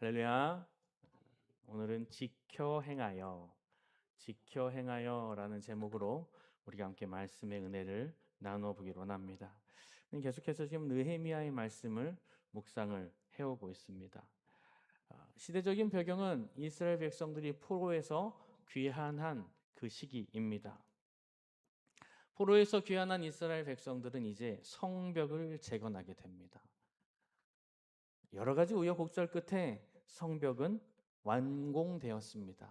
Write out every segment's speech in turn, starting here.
할렐루야. 오늘은 지켜 행하여라는 제목으로 우리가 함께 말씀의 은혜를 나누어 보기로 원합니다. 계속해서 지금 느헤미야의 말씀을 묵상을 해오고 있습니다. 시대적인 배경은 이스라엘 백성들이 포로에서 귀환한 그 시기입니다. 포로에서 귀환한 이스라엘 백성들은 이제 성벽을 재건하게 됩니다. 여러 가지 우여곡절 끝에 성벽은 완공되었습니다.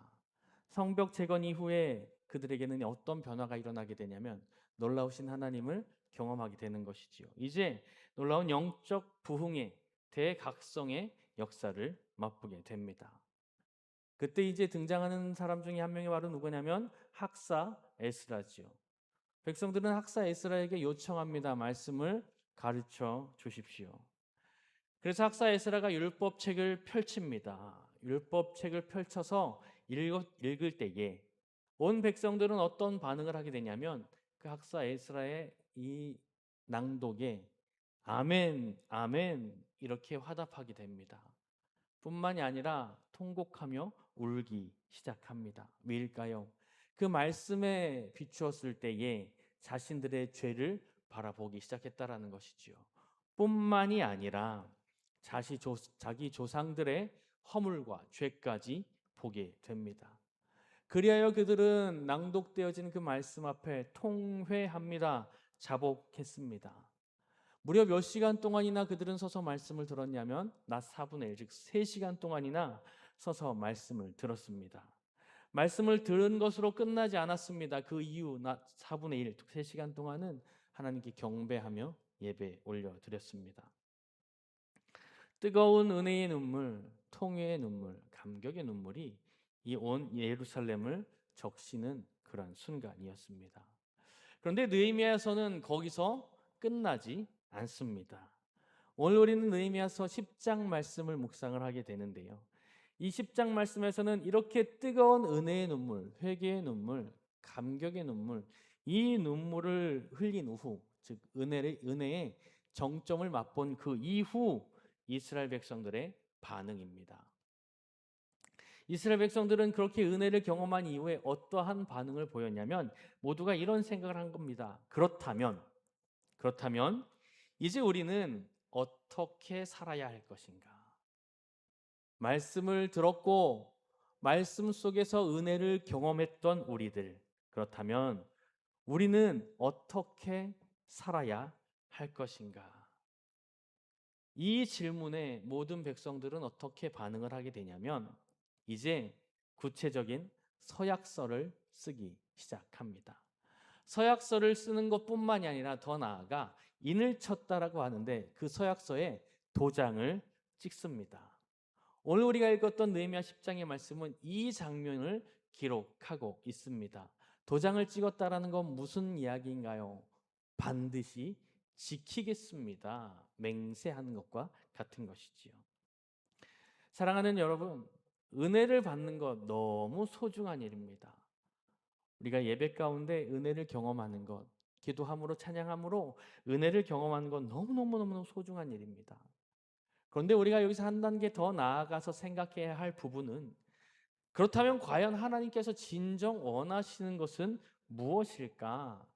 성벽 재건 이후에 그들에게는 어떤 변화가 일어나게 되냐면 놀라우신 하나님을 경험하게 되는 것이지요. 이제 놀라운 영적 부흥의 대각성의 역사를 맛보게 됩니다. 그때 이제 등장하는 사람 중에 한 명이 바로 누구냐면 학사 에스라지요. 백성들은 학사 에스라에게 요청합니다. 말씀을 가르쳐 주십시오. 그래서 학사 에스라가 율법책을 펼칩니다. 율법책을 펼쳐서 읽을 때에 온 백성들은 어떤 반응을 하게 되냐면 그 학사 에스라의 이 낭독에 아멘, 아멘 이렇게 화답하게 됩니다. 뿐만이 아니라 통곡하며 울기 시작합니다. 왜일까요? 그 말씀에 비추었을 때에 자신들의 죄를 바라보기 시작했다라는 것이지요. 뿐만이 아니라 자기 조상들의 허물과 죄까지 보게 됩니다. 그리하여 그들은 낭독되어진 그 말씀 앞에 통회합니다. 자복했습니다. 무려 몇 시간 동안이나 그들은 서서 말씀을 들었냐면 낮 4분의 1, 즉 3시간 동안이나 서서 말씀을 들었습니다. 말씀을 들은 것으로 끝나지 않았습니다. 그 이후 낮 4분의 1, 3시간 동안은 하나님께 경배하며 예배 올려드렸습니다. 뜨거운 은혜의 눈물, 통회의 눈물, 감격의 눈물이 이 온 예루살렘을 적시는 그런 순간이었습니다. 그런데 느헤미야서는 거기서 끝나지 않습니다. 오늘 우리는 느헤미야서 10장 말씀을 묵상을 하게 되는데요. 이 10장 말씀에서는 이렇게 뜨거운 은혜의 눈물, 회개의 눈물, 감격의 눈물, 이 눈물을 흘린 후, 즉 은혜의 정점을 맛본 그 이후 이스라엘 백성들의 반응입니다. 이스라엘 백성들은 그렇게 은혜를 경험한 이후에 어떠한 반응을 보였냐면 모두가 이런 생각을 한 겁니다. 그렇다면 이제 우리는 어떻게 살아야 할 것인가? 말씀을 들었고 말씀 속에서 은혜를 경험했던 우리들, 그렇다면 우리는 어떻게 살아야 할 것인가? 이 질문에 모든 백성들은 어떻게 반응을 하게 되냐면 이제 구체적인 서약서를 쓰기 시작합니다. 서약서를 쓰는 것뿐만이 아니라 더 나아가 인을 쳤다라고 하는데 그 서약서에 도장을 찍습니다. 오늘 우리가 읽었던 느헤미야 10장의 말씀은 이 장면을 기록하고 있습니다. 도장을 찍었다라는 건 무슨 이야기인가요? 반드시 지키겠습니다. 맹세하는 것과 같은 것이지요. 사랑하는 여러분, 은혜를 받는 것 너무 소중한 일입니다. 우리가 예배 가운데 은혜를 경험하는 것, 기도함으로 찬양함으로 은혜를 경험하는 건 너무너무너무 소중한 일입니다. 그런데 우리가 여기서 한 단계 더 나아가서 생각해야 할 부분은 그렇다면 과연 하나님께서 진정 원하시는 것은 무엇일까?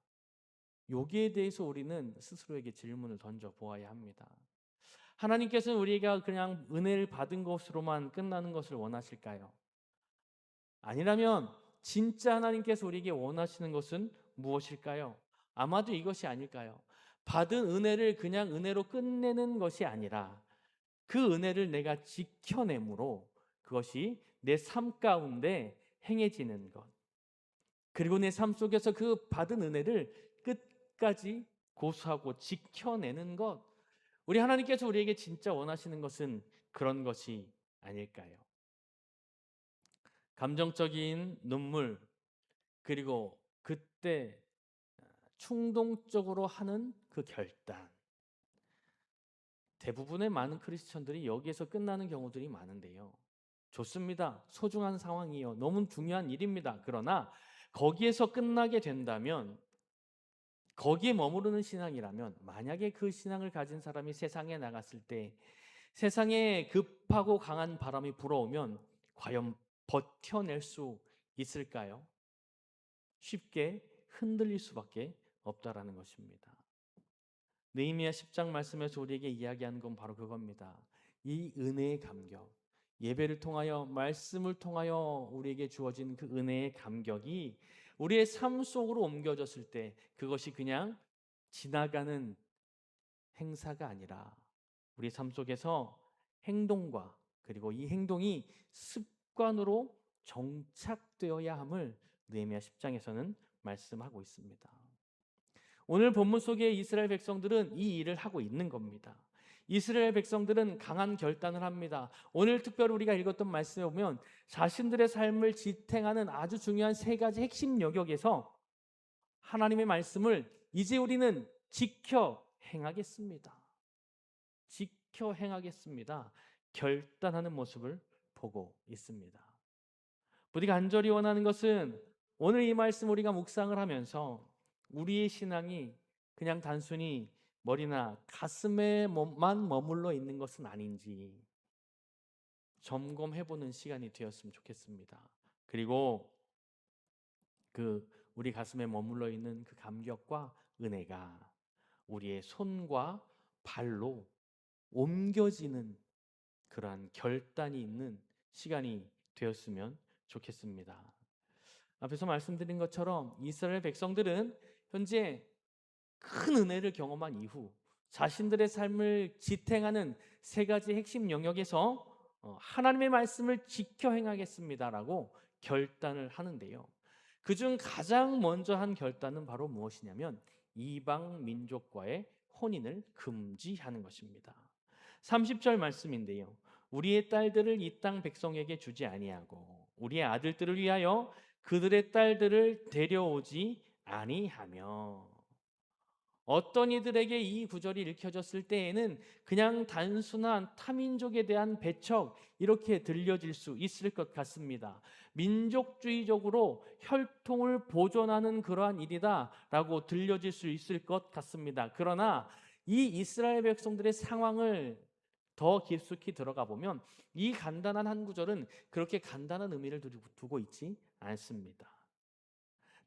여기에 대해서 우리는 스스로에게 질문을 던져 보아야 합니다. 하나님께서는 우리가 그냥 은혜를 받은 것으로만 끝나는 것을 원하실까요? 아니라면 진짜 하나님께서 우리에게 원하시는 것은 무엇일까요? 아마도 이것이 아닐까요? 받은 은혜를 그냥 은혜로 끝내는 것이 아니라 그 은혜를 내가 지켜내므로 그것이 내 삶 가운데 행해지는 것. 그리고 내 삶 속에서 그 받은 은혜를 끝까지 고수하고 지켜내는 것. 우리 하나님께서 우리에게 진짜 원하시는 것은 그런 것이 아닐까요? 감정적인 눈물, 그리고 그때 충동적으로 하는 그 결단. 대부분의 많은 크리스천들이 여기에서 끝나는 경우들이 많은데요. 좋습니다. 소중한 상황이요. 너무 중요한 일입니다. 그러나 거기에서 끝나게 된다면 거기에 머무르는 신앙이라면 만약에 그 신앙을 가진 사람이 세상에 나갔을 때 세상에 급하고 강한 바람이 불어오면 과연 버텨낼 수 있을까요? 쉽게 흔들릴 수밖에 없다라는 것입니다. 느헤미야 10장 말씀에서 우리에게 이야기하는 건 바로 그겁니다. 이 은혜의 감격, 예배를 통하여 말씀을 통하여 우리에게 주어진 그 은혜의 감격이 우리의 삶 속으로 옮겨졌을 때 그것이 그냥 지나가는 행사가 아니라 우리 삶 속에서 행동과 그리고 이 행동이 습관으로 정착되어야 함을 느헤미야 10장에서는 말씀하고 있습니다. 오늘 본문 속에 이스라엘 백성들은 이 일을 하고 있는 겁니다. 이스라엘 백성들은 강한 결단을 합니다. 오늘 특별히 우리가 읽었던 말씀에 보면 자신들의 삶을 지탱하는 아주 중요한 세 가지 핵심 영역에서 하나님의 말씀을 이제 우리는 지켜 행하겠습니다. 지켜 행하겠습니다. 결단하는 모습을 보고 있습니다. 우리가 간절히 원하는 것은 오늘 이 말씀 우리가 묵상을 하면서 우리의 신앙이 그냥 단순히 머리나 가슴에만 머물러 있는 것은 아닌지 점검해보는 시간이 되었으면 좋겠습니다. 그리고 우리 가슴에 머물러 있는 그 감격과 은혜가 우리의 손과 발로 옮겨지는 그러한 결단이 있는 시간이 되었으면 좋겠습니다. 앞에서 말씀드린 것처럼 이스라엘 백성들은 현재 큰 은혜를 경험한 이후 자신들의 삶을 지탱하는 세 가지 핵심 영역에서 하나님의 말씀을 지켜 행하겠습니다라고 결단을 하는데요. 그중 가장 먼저 한 결단은 바로 무엇이냐면 이방 민족과의 혼인을 금지하는 것입니다. 30절 말씀인데요. 우리의 딸들을 이 땅 백성에게 주지 아니하고 우리의 아들들을 위하여 그들의 딸들을 데려오지 아니하며. 어떤 이들에게 이 구절이 읽혀졌을 때에는 그냥 단순한 타민족에 대한 배척 이렇게 들려질 수 있을 것 같습니다. 민족주의적으로 혈통을 보존하는 그러한 일이다라고 들려질 수 있을 것 같습니다. 그러나 이 이스라엘 백성들의 상황을 더 깊숙이 들어가 보면 이 간단한 한 구절은 그렇게 간단한 의미를 두고 있지 않습니다.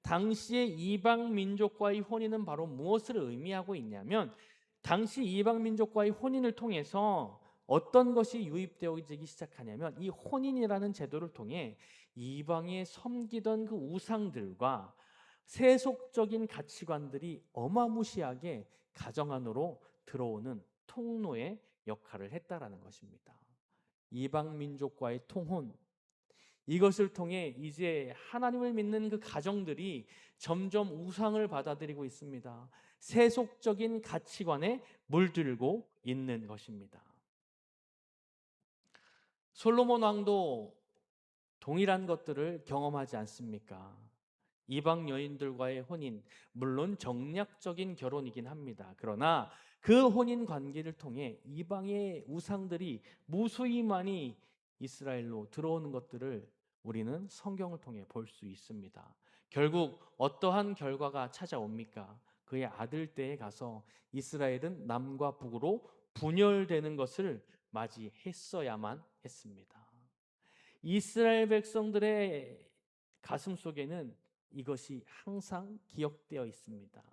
당시의 이방 민족과의 혼인은 바로 무엇을 의미하고 있냐면 당시 이방 민족과의 혼인을 통해서 어떤 것이 유입되어지기 시작하냐면 이 혼인이라는 제도를 통해 이방에 섬기던 그 우상들과 세속적인 가치관들이 어마무시하게 가정 안으로 들어오는 통로의 역할을 했다라는 것입니다. 이방 민족과의 통혼, 이것을 통해 이제 하나님을 믿는 그 가정들이 점점 우상을 받아들이고 있습니다. 세속적인 가치관에 물들고 있는 것입니다. 솔로몬 왕도 동일한 것들을 경험하지 않습니까? 이방 여인들과의 혼인, 물론 정략적인 결혼이긴 합니다. 그러나 그 혼인 관계를 통해 이방의 우상들이 무수히 많이 이스라엘로 들어오는 것들을 우리는 성경을 통해 볼 수 있습니다. 결국 어떠한 결과가 찾아옵니까? 그의 아들 때에 가서 이스라엘은 남과 북으로 분열되는 것을 맞이했어야만 했습니다. 이스라엘 백성들의 가슴 속에는 이것이 항상 기억되어 있습니다.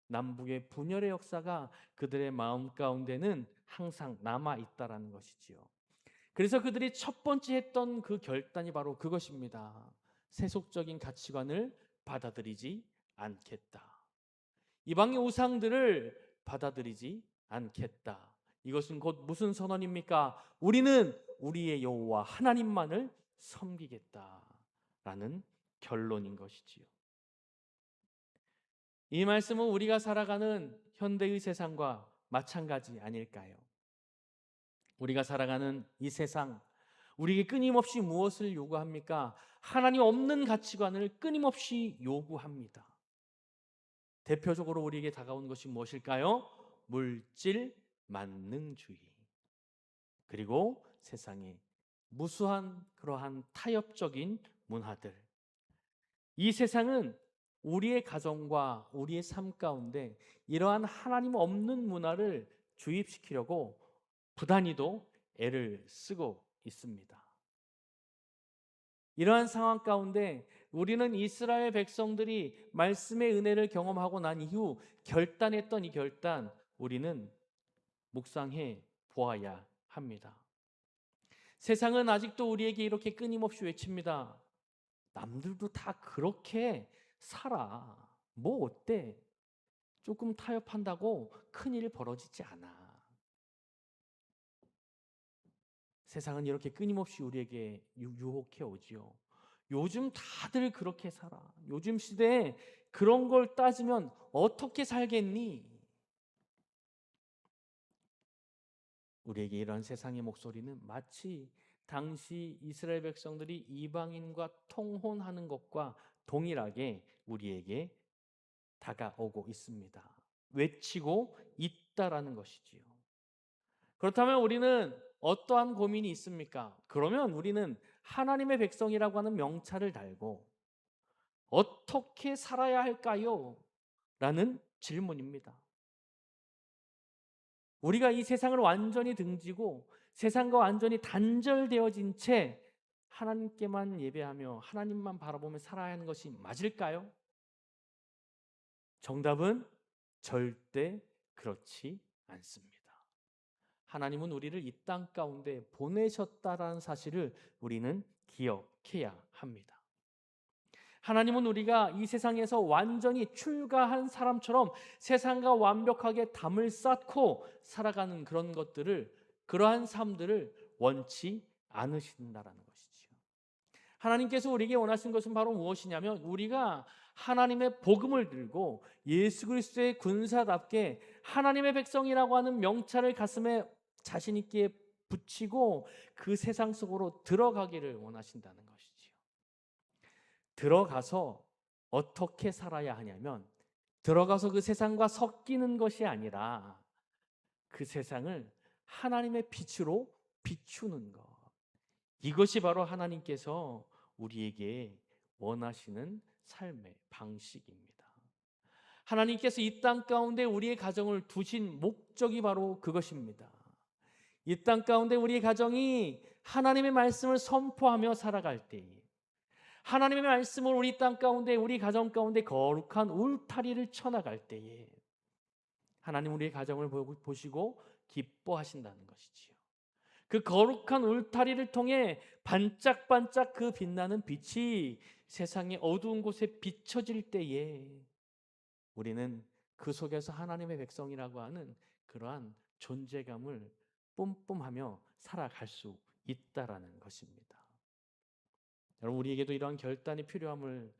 남북의 분열의 역사가 그들의 마음 가운데는 항상 남아 있다라는 것이지요. 그래서 그들이 첫 번째 했던 그 결단이 바로 그것입니다. 세속적인 가치관을 받아들이지 않겠다. 이방의 우상들을 받아들이지 않겠다. 이것은 곧 무슨 선언입니까? 우리는 우리의 여호와 하나님만을 섬기겠다라는 결론인 것이지요. 이 말씀은 우리가 살아가는 현대의 세상과 마찬가지 아닐까요? 우리가 살아가는 이 세상, 우리에게 끊임없이 무엇을 요구합니까? 하나님 없는 가치관을 끊임없이 요구합니다. 대표적으로 우리에게 다가오는 것이 무엇일까요? 물질 만능주의. 그리고 세상에 무수한 그러한 타협적인 문화들. 이 세상은 우리의 가정과 우리의 삶 가운데 이러한 하나님 없는 문화를 주입시키려고 부단히도 애를 쓰고 있습니다. 이러한 상황 가운데 우리는 이스라엘 백성들이 말씀의 은혜를 경험하고 난 이후 결단했던 이 결단, 우리는 묵상해 보아야 합니다. 세상은 아직도 우리에게 이렇게 끊임없이 외칩니다. 남들도 다 그렇게 살아. 뭐 어때? 조금 타협한다고 큰일 벌어지지 않아. 세상은 이렇게 끊임없이 우리에게 유혹해 오지요. 요즘 다들 그렇게 살아. 요즘 시대에 그런 걸 따지면 어떻게 살겠니? 우리에게 이런 세상의 목소리는 마치 당시 이스라엘 백성들이 이방인과 통혼하는 것과 동일하게 우리에게 다가오고 있습니다. 외치고 있다라는 것이지요. 그렇다면 우리는 어떠한 고민이 있습니까? 그러면 우리는 하나님의 백성이라고 하는 명찰을 달고 어떻게 살아야 할까요? 라는 질문입니다. 우리가 이 세상을 완전히 등지고 세상과 완전히 단절되어진 채 하나님께만 예배하며 하나님만 바라보며 살아야 하는 것이 맞을까요? 정답은 절대 그렇지 않습니다. 하나님은 우리를 이 땅 가운데 보내셨다라는 사실을 우리는 기억해야 합니다. 하나님은 우리가 이 세상에서 완전히 출가한 사람처럼 세상과 완벽하게 담을 쌓고 살아가는 그런 것들을, 그러한 삶들을 원치 않으신다라는 것이지요. 하나님께서 우리에게 원하신 것은 바로 무엇이냐면 우리가 하나님의 복음을 들고 예수 그리스도의 군사답게 하나님의 백성이라고 하는 명찰을 가슴에 자신 있게 붙이고 그 세상 속으로 들어가기를 원하신다는 것이지요. 들어가서 어떻게 살아야 하냐면 들어가서 그 세상과 섞이는 것이 아니라 그 세상을 하나님의 빛으로 비추는 것. 이것이 바로 하나님께서 우리에게 원하시는 삶의 방식입니다. 하나님께서 이 땅 가운데 우리의 가정을 두신 목적이 바로 그것입니다. 이 땅 가운데 우리의 가정이 하나님의 말씀을 선포하며 살아갈 때에 하나님의 말씀을 우리 땅 가운데 우리 가정 가운데 거룩한 울타리를 쳐나갈 때에 하나님 우리의 가정을 보시고 기뻐하신다는 것이지요. 그 거룩한 울타리를 통해 반짝반짝 그 빛나는 빛이 세상의 어두운 곳에 비춰질 때에 우리는 그 속에서 하나님의 백성이라고 하는 그러한 존재감을 뿜뿜하며 살아갈 수 있다라는 것입니다. 여러분 우리에게도 이러한 결단이 필요함을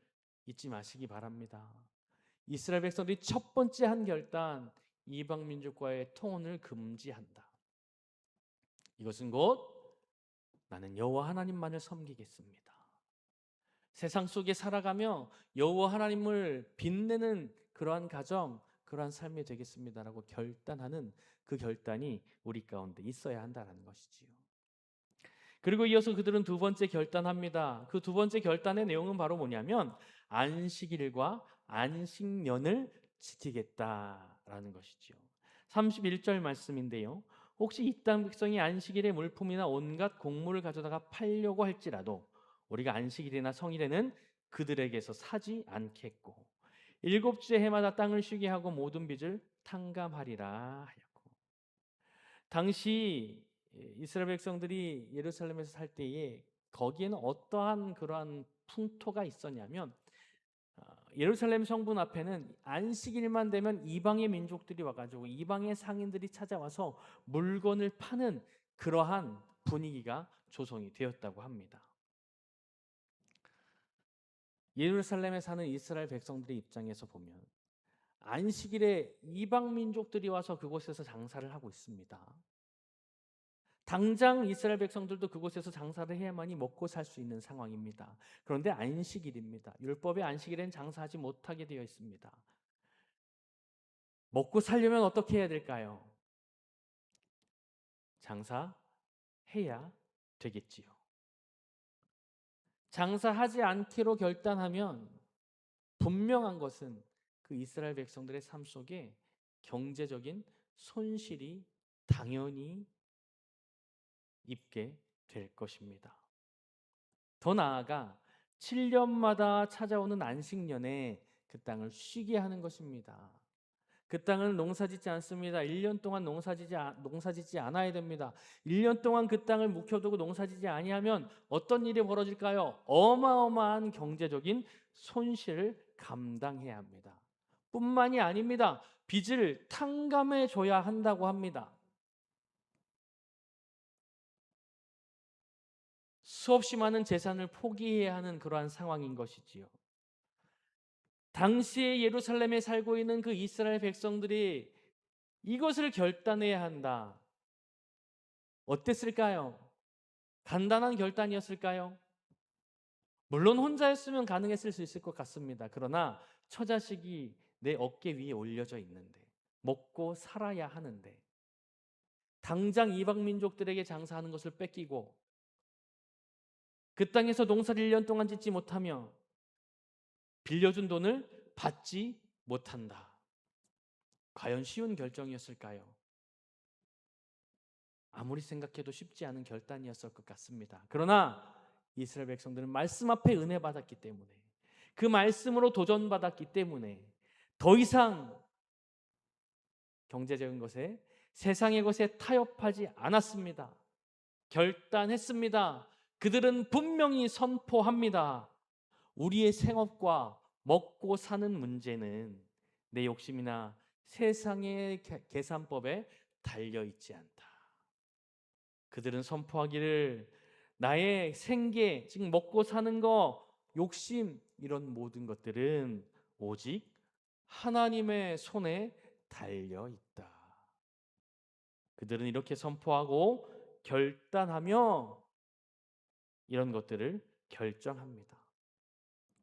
잊지 마시기 바랍니다. 이스라엘 백성들이 첫 번째 한 결단, 이방 민족과의 통혼을 금지한다. 이것은 곧 나는 여호와 하나님만을 섬기겠습니다. 세상 속에 살아가며 여호와 하나님을 빛내는 그러한 가정, 그러한 삶이 되겠습니다라고 결단하는 그 결단이 우리 가운데 있어야 한다는 것이지요. 그리고 이어서 그들은 두 번째 결단합니다. 그 두 번째 결단의 내용은 바로 뭐냐면 안식일과 안식년을 지키겠다라는 것이지요. 31절 말씀인데요. 혹시 이 땅 백성이 안식일에 물품이나 온갖 곡물을 가져다가 팔려고 할지라도 우리가 안식일이나 성일에는 그들에게서 사지 않겠고 일곱째 해마다 땅을 쉬게 하고 모든 빚을 탕감하리라 하였고, 당시 이스라엘 백성들이 예루살렘에서 살 때에 거기에는 어떠한 그러한 풍토가 있었냐면 예루살렘 성문 앞에는 안식일만 되면 이방의 민족들이 와가지고 이방의 상인들이 찾아와서 물건을 파는 그러한 분위기가 조성이 되었다고 합니다. 예루살렘에 사는 이스라엘 백성들의 입장에서 보면 안식일에 이방 민족들이 와서 그곳에서 장사를 하고 있습니다. 당장 이스라엘 백성들도 그곳에서 장사를 해야만이 먹고 살 수 있는 상황입니다. 그런데 안식일입니다. 율법의 안식일엔 장사하지 못하게 되어 있습니다. 먹고 살려면 어떻게 해야 될까요? 장사해야 되겠지요. 장사하지 않기로 결단하면 분명한 것은 그 이스라엘 백성들의 삶 속에 경제적인 손실이 당연히 입게 될 것입니다. 더 나아가 7년마다 찾아오는 안식년에 그 땅을 쉬게 하는 것입니다. 그 땅을 농사짓지 않습니다. 1년 동안 농사짓지 않아야 됩니다. 1년 동안 그 땅을 묵혀두고 농사짓지 아니하면 어떤 일이 벌어질까요? 어마어마한 경제적인 손실을 감당해야 합니다. 뿐만이 아닙니다. 빚을 탕감해 줘야 한다고 합니다. 수없이 많은 재산을 포기해야 하는 그러한 상황인 것이지요. 당시에 예루살렘에 살고 있는 그 이스라엘 백성들이 이것을 결단해야 한다. 어땠을까요? 간단한 결단이었을까요? 물론 혼자였으면 가능했을 수 있을 것 같습니다. 그러나 처자식이 내 어깨 위에 올려져 있는데, 먹고 살아야 하는데, 당장 이방 민족들에게 장사하는 것을 뺏기고 그 땅에서 농사를 1년 동안 짓지 못하며 빌려준 돈을 받지 못한다. 과연 쉬운 결정이었을까요? 아무리 생각해도 쉽지 않은 결단이었을 것 같습니다. 그러나 이스라엘 백성들은 말씀 앞에 은혜 받았기 때문에, 그 말씀으로 도전받았기 때문에 더 이상 경제적인 것에, 세상의 것에 타협하지 않았습니다. 결단했습니다. 그들은 분명히 선포합니다. 우리의 생업과 먹고 사는 문제는 내 욕심이나 세상의 계산법에 달려 있지 않다. 그들은 선포하기를 나의 생계, 즉 먹고 사는 거, 욕심, 이런 모든 것들은 오직 하나님의 손에 달려 있다. 그들은 이렇게 선포하고 결단하며 이런 것들을 결정합니다.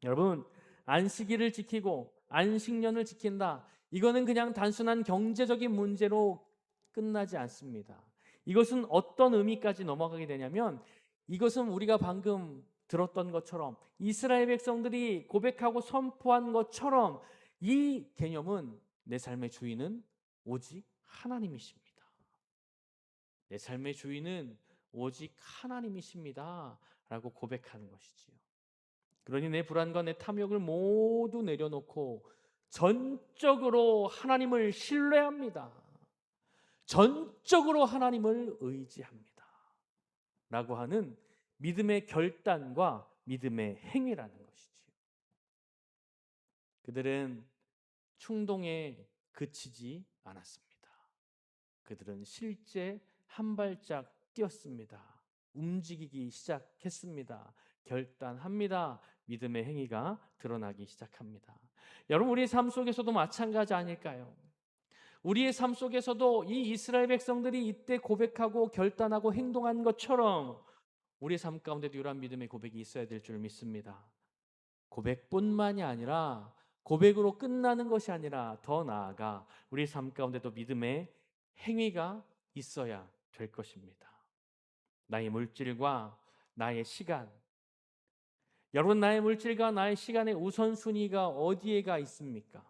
여러분, 안식일을 지키고 안식년을 지킨다. 이거는 그냥 단순한 경제적인 문제로 끝나지 않습니다. 이것은 어떤 의미까지 넘어가게 되냐면, 이것은 우리가 방금 들었던 것처럼, 이스라엘 백성들이 고백하고 선포한 것처럼, 이 개념은 내 삶의 주인은 오직 하나님이십니다. 내 삶의 주인은 오직 하나님이십니다 라고 고백하는 것이지요. 그러니 내 불안과 내 탐욕을 모두 내려놓고 전적으로 하나님을 신뢰합니다. 전적으로 하나님을 의지합니다 라고 하는 믿음의 결단과 믿음의 행위라는 것이지요. 그들은 충동에 그치지 않았습니다. 그들은 실제 한 발짝 뛰었습니다. 움직이기 시작했습니다. 결단합니다. 믿음의 행위가 드러나기 시작합니다. 여러분, 우리의 삶 속에서도 마찬가지 아닐까요? 우리의 삶 속에서도 이 이스라엘 백성들이 이때 고백하고 결단하고 행동한 것처럼 우리의 삶 가운데도 이러한 믿음의 고백이 있어야 될 줄 믿습니다. 고백뿐만이 아니라, 고백으로 끝나는 것이 아니라 더 나아가 우리 삶 가운데도 믿음의 행위가 있어야 될 것입니다. 나의 물질과 나의 시간, 여러분, 나의 물질과 나의 시간의 우선순위가 어디에가 있습니까?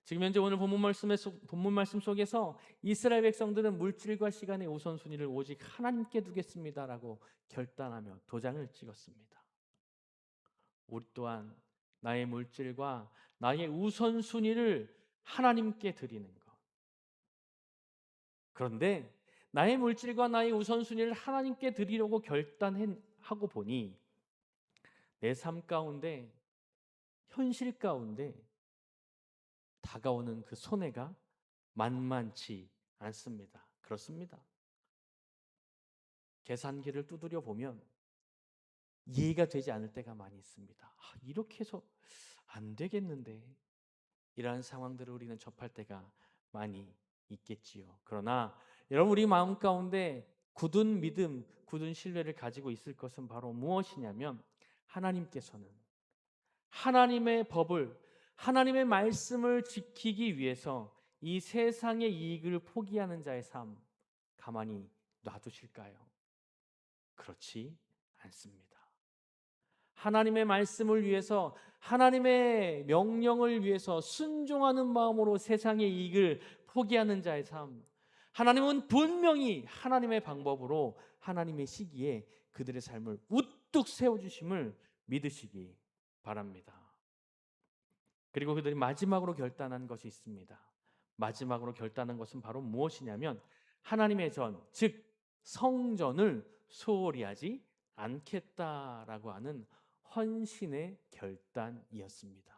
지금 현재 오늘 본문 말씀 속에서 이스라엘 백성들은 물질과 시간의 우선순위를 오직 하나님께 두겠습니다라고 결단하며 도장을 찍었습니다. 우리 또한 나의 물질과 나의 우선순위를 하나님께 드리는 것. 그런데 나의 물질과 나의 우선순위를 하나님께 드리려고 결단하고 보니 내 삶 가운데, 현실 가운데 다가오는 그 손해가 만만치 않습니다. 그렇습니다. 계산기를 두드려 보면 이해가 되지 않을 때가 많이 있습니다. 이렇게 해서 안 되겠는데, 이러한 상황들을 우리는 접할 때가 많이 있겠지요. 그러나 여러분, 우리 마음 가운데 굳은 믿음, 굳은 신뢰를 가지고 있을 것은 바로 무엇이냐면, 하나님께서는 하나님의 법을, 하나님의 말씀을 지키기 위해서 이 세상의 이익을 포기하는 자의 삶 가만히 놔두실까요? 그렇지 않습니다. 하나님의 말씀을 위해서, 하나님의 명령을 위해서 순종하는 마음으로 세상의 이익을 포기하는 자의 삶, 하나님은 분명히 하나님의 방법으로 하나님의 시기에 그들의 삶을 우뚝 세워주심을 믿으시기 바랍니다. 그리고 그들이 마지막으로 결단한 것이 있습니다. 마지막으로 결단한 것은 바로 무엇이냐면 하나님의 전, 즉 성전을 소홀히 하지 않겠다라고 하는 헌신의 결단이었습니다.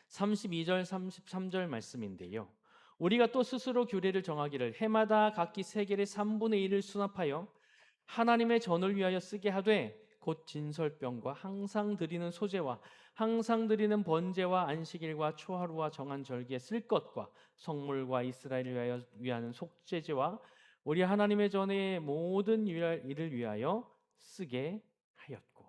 32절 33절 말씀인데요. 우리가 또 스스로 규례를 정하기를 해마다 각기 세겔의 3분의 1을 수납하여 하나님의 전을 위하여 쓰게 하되 곧 진설병과 항상 드리는 소제와 항상 드리는 번제와 안식일과 초하루와 정한 절기에 쓸 것과 성물과 이스라엘을 위하는 속죄제와 우리 하나님의 전의 모든 일을 위하여 쓰게 하였고,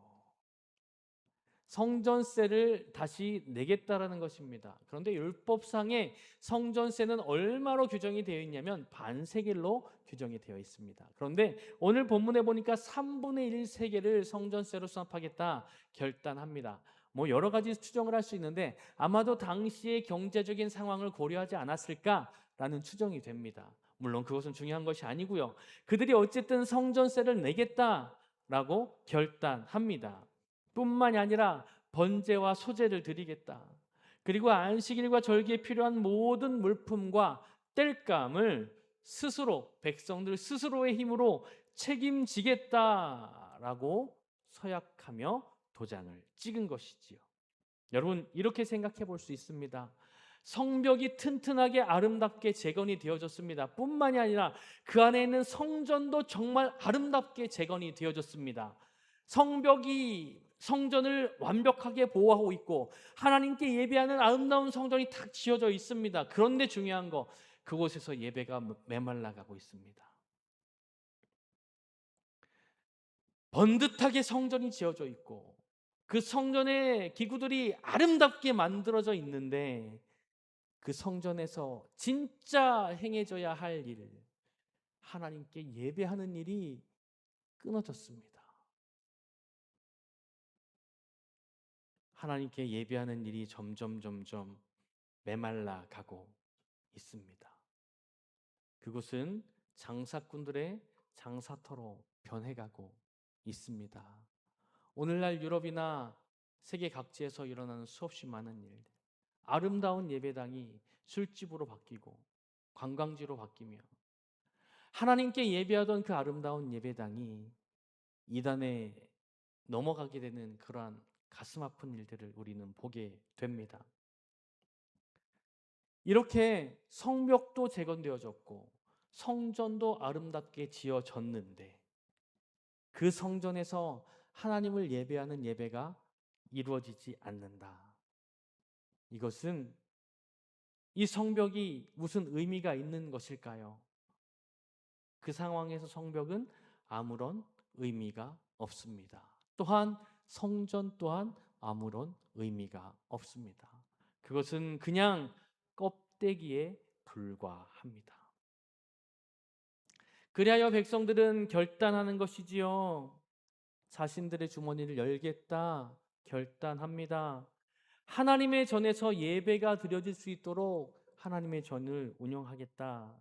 성전세를 다시 내겠다라는 것입니다. 그런데 율법상의 성전세는 얼마로 규정이 되어 있냐면 반세겔로 규정이 되어 있습니다. 그런데 오늘 본문에 보니까 3분의 1 세겔을 성전세로 수납하겠다 결단합니다. 뭐 여러 가지 추정을 할 수 있는데 아마도 당시의 경제적인 상황을 고려하지 않았을까라는 추정이 됩니다. 물론 그것은 중요한 것이 아니고요. 그들이 어쨌든 성전세를 내겠다라고 결단합니다. 뿐만이 아니라 번제와 소제를 드리겠다. 그리고 안식일과 절기에 필요한 모든 물품과 땔감을 스스로, 백성들 스스로의 힘으로 책임지겠다라고 서약하며 도장을 찍은 것이지요. 여러분, 이렇게 생각해 볼 수 있습니다. 성벽이 튼튼하게 아름답게 재건이 되어졌습니다. 뿐만이 아니라 그 안에 있는 성전도 정말 아름답게 재건이 되어졌습니다. 성전을 완벽하게 보호하고 있고 하나님께 예배하는 아름다운 성전이 탁 지어져 있습니다. 그런데 중요한 거, 그곳에서 예배가 메말라가고 있습니다. 번듯하게 성전이 지어져 있고 그 성전의 기구들이 아름답게 만들어져 있는데 그 성전에서 진짜 행해져야 할 일, 하나님께 예배하는 일이 끊어졌습니다. 하나님께 예배하는 일이 점점 메말라 가고 있습니다. 그곳은 장사꾼들의 장사터로 변해가고 있습니다. 오늘날 유럽이나 세계 각지에서 일어나는 수없이 많은 일들, 아름다운 예배당이 술집으로 바뀌고 관광지로 바뀌며 하나님께 예배하던 그 아름다운 예배당이 이단에 넘어가게 되는 그러한 가슴 아픈 일들을 우리는 보게 됩니다. 이렇게 성벽도 재건되어졌고 성전도 아름답게 지어졌는데 그 성전에서 하나님을 예배하는 예배가 이루어지지 않는다. 이것은 이 성벽이 무슨 의미가 있는 것일까요? 그 상황에서 성벽은 아무런 의미가 없습니다. 또한 성전 또한 아무런 의미가 없습니다. 그것은 그냥 껍데기에 불과합니다. 그리하여 백성들은 결단하는 것이지요. 자신들의 주머니를 열겠다 결단합니다. 하나님의 전에서 예배가 드려질 수 있도록 하나님의 전을 운영하겠다.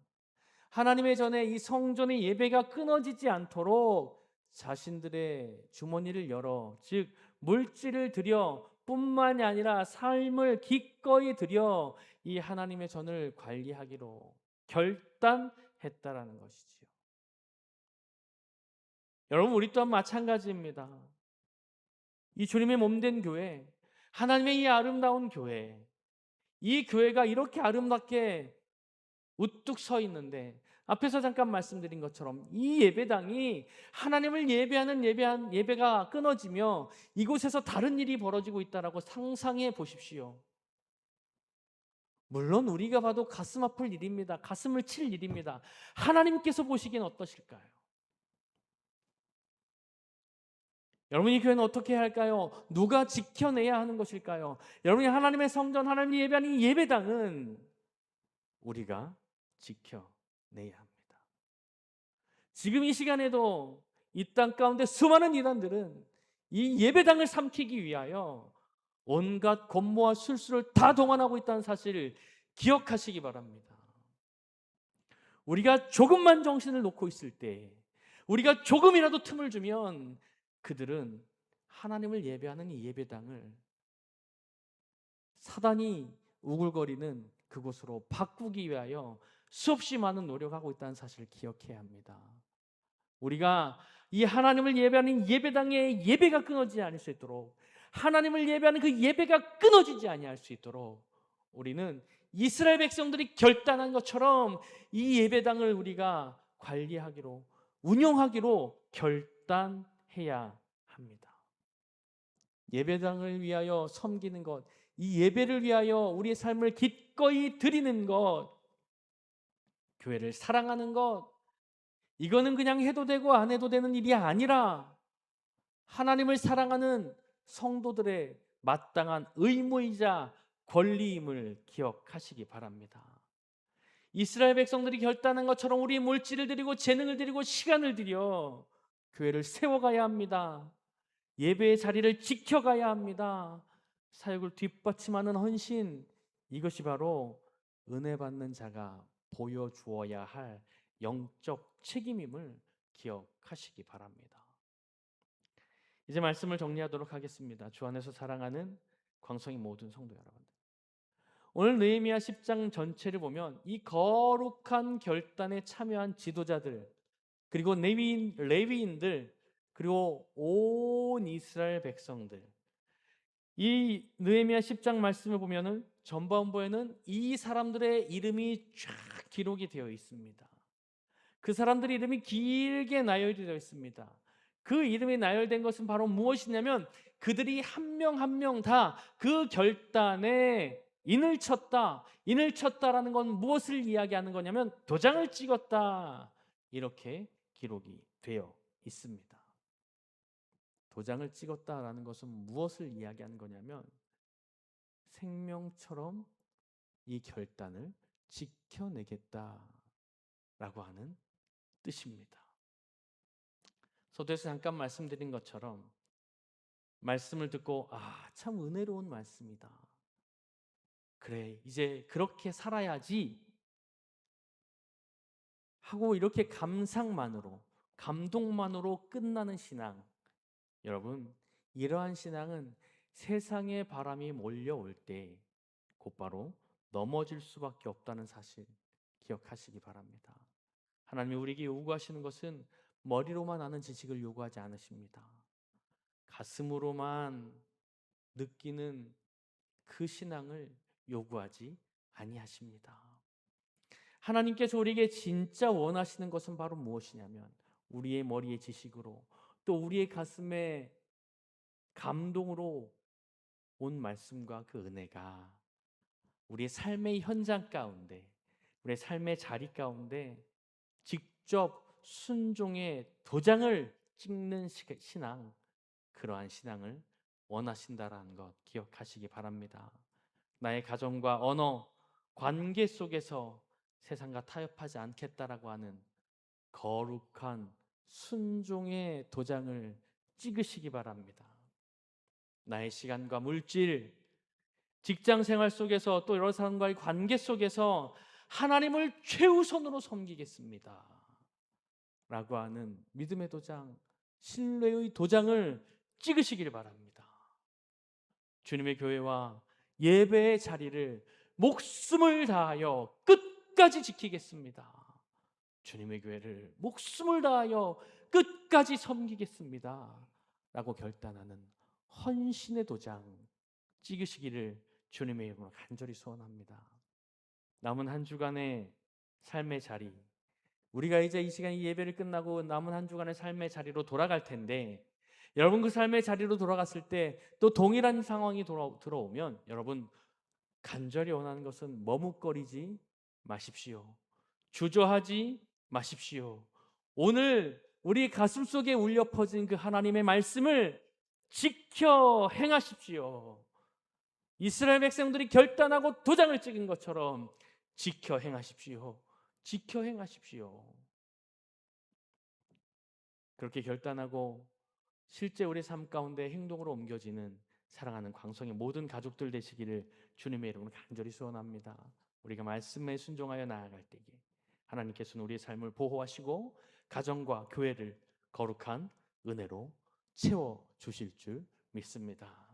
하나님의 전에 이 성전의 예배가 끊어지지 않도록 자신들의 주머니를 열어, 즉 물질을 들여 뿐만이 아니라 삶을 기꺼이 들여 이 하나님의 전을 관리하기로 결단했다라는 것이지요. 여러분, 우리 또한 마찬가지입니다. 이 주님의 몸된 교회, 하나님의 이 아름다운 교회, 이 교회가 이렇게 아름답게 우뚝 서 있는데 앞에서 잠깐 말씀드린 것처럼 이 예배당이 하나님을 예배하는 예배가 끊어지며 이곳에서 다른 일이 벌어지고 있다라고 상상해 보십시오. 물론 우리가 봐도 가슴 아플 일입니다. 가슴을 칠 일입니다. 하나님께서 보시기엔 어떠실까요? 여러분, 이 교회는 어떻게 해야 할까요? 누가 지켜내야 하는 것일까요? 여러분이 하나님의 성전, 하나님이 예배하는 이 예배당은 우리가 지켜내야 합니다. 지금 이 시간에도 이 땅 가운데 수많은 이단들은 이 예배당을 삼키기 위하여 온갖 권모와 술수를 다 동원하고 있다는 사실을 기억하시기 바랍니다. 우리가 조금만 정신을 놓고 있을 때, 우리가 조금이라도 틈을 주면 그들은 하나님을 예배하는 이 예배당을 사단이 우글거리는 그곳으로 바꾸기 위하여 수없이 많은 노력하고 있다는 사실을 기억해야 합니다. 우리가 이 하나님을 예배하는 예배당의 예배가 끊어지지 않을 수 있도록, 하나님을 예배하는 그 예배가 끊어지지 아니할 수 있도록 우리는 이스라엘 백성들이 결단한 것처럼 이 예배당을 우리가 관리하기로, 운영하기로 결단해야 합니다. 예배당을 위하여 섬기는 것, 이 예배를 위하여 우리의 삶을 기꺼이 드리는 것, 교회를 사랑하는 것, 이거는 그냥 해도 되고 안 해도 되는 일이 아니라 하나님을 사랑하는 성도들의 마땅한 의무이자 권리임을 기억하시기 바랍니다. 이스라엘 백성들이 결단한 것처럼 우리의 물질을 드리고 재능을 드리고 시간을 들여 교회를 세워가야 합니다. 예배의 자리를 지켜가야 합니다. 사역을 뒷받침하는 헌신, 이것이 바로 은혜 받는 자가 보여주어야 할 영적 책임임을 기억하시기 바랍니다. 이제 말씀을 정리하도록 하겠습니다. 주 안에서 사랑하는 광성의 모든 성도 여러분들, 오늘 느헤미야 10장 전체를 보면 이 거룩한 결단에 참여한 지도자들, 그리고 레위인들, 그리고 온 이스라엘 백성들, 이 느헤미야 10장 말씀을 보면은 전반부에는 이 사람들의 이름이 쫙 기록이 되어 있습니다. 그 사람들의 이름이 길게 나열되어 있습니다. 그 이름이 나열된 것은 바로 무엇이냐면 그들이 한 명 한 명 다 그 결단에 인을 쳤다. 인을 쳤다라는 건 무엇을 이야기하는 거냐면 도장을 찍었다. 이렇게 기록이 되어 있습니다. 도장을 찍었다라는 것은 무엇을 이야기하는 거냐면 생명처럼 이 결단을 지켜내겠다라고 하는 뜻입니다. 서두에서 잠깐 말씀드린 것처럼 말씀을 듣고 참 은혜로운 말씀이다. 그래, 이제 그렇게 살아야지 하고 이렇게 감상만으로, 감동만으로 끝나는 신앙, 여러분, 이러한 신앙은 세상의 바람이 몰려올 때 곧바로 넘어질 수밖에 없다는 사실 기억하시기 바랍니다. 하나님이 우리에게 요구하시는 것은 머리로만 아는 지식을 요구하지 않으십니다. 가슴으로만 느끼는 그 신앙을 요구하지 아니하십니다. 하나님께서 우리에게 진짜 원하시는 것은 바로 무엇이냐면 우리의 머리의 지식으로, 또 우리의 가슴의 감동으로 온 말씀과 그 은혜가 우리의 삶의 현장 가운데, 우리의 삶의 자리 가운데 직접 순종의 도장을 찍는 신앙, 그러한 신앙을 원하신다라는 것 기억하시기 바랍니다. 나의 가정과 언어, 관계 속에서 세상과 타협하지 않겠다라고 하는 거룩한 순종의 도장을 찍으시기 바랍니다. 나의 시간과 물질, 직장 생활 속에서 또 여러 사람과의 관계 속에서 하나님을 최우선으로 섬기겠습니다 라고 하는 믿음의 도장, 신뢰의 도장을 찍으시길 바랍니다. 주님의 교회와 예배의 자리를 목숨을 다하여 끝까지 지키겠습니다. 주님의 교회를 목숨을 다하여 끝까지 섬기겠습니다 라고 결단하는 헌신의 도장 찍으시기를 주님의 이름으로 간절히 소원합니다. 남은 한 주간의 삶의 자리, 우리가 이제 이 시간 이 예배를 끝나고 남은 한 주간의 삶의 자리로 돌아갈 텐데, 여러분 그 삶의 자리로 돌아갔을 때 또 동일한 상황이 들어오면 여러분 간절히 원하는 것은 머뭇거리지 마십시오. 주저하지 마십시오. 오늘 우리 가슴 속에 울려 퍼진 그 하나님의 말씀을 지켜 행하십시오. 이스라엘 백성들이 결단하고 도장을 찍은 것처럼 지켜 행하십시오. 지켜 행하십시오. 그렇게 결단하고 실제 우리 삶 가운데 행동으로 옮겨지는 사랑하는 광성의 모든 가족들 되시기를 주님의 이름으로 간절히 소원합니다. 우리가 말씀에 순종하여 나아갈 때에 하나님께서는 우리의 삶을 보호하시고 가정과 교회를 거룩한 은혜로 채워 주실 줄 믿습니다.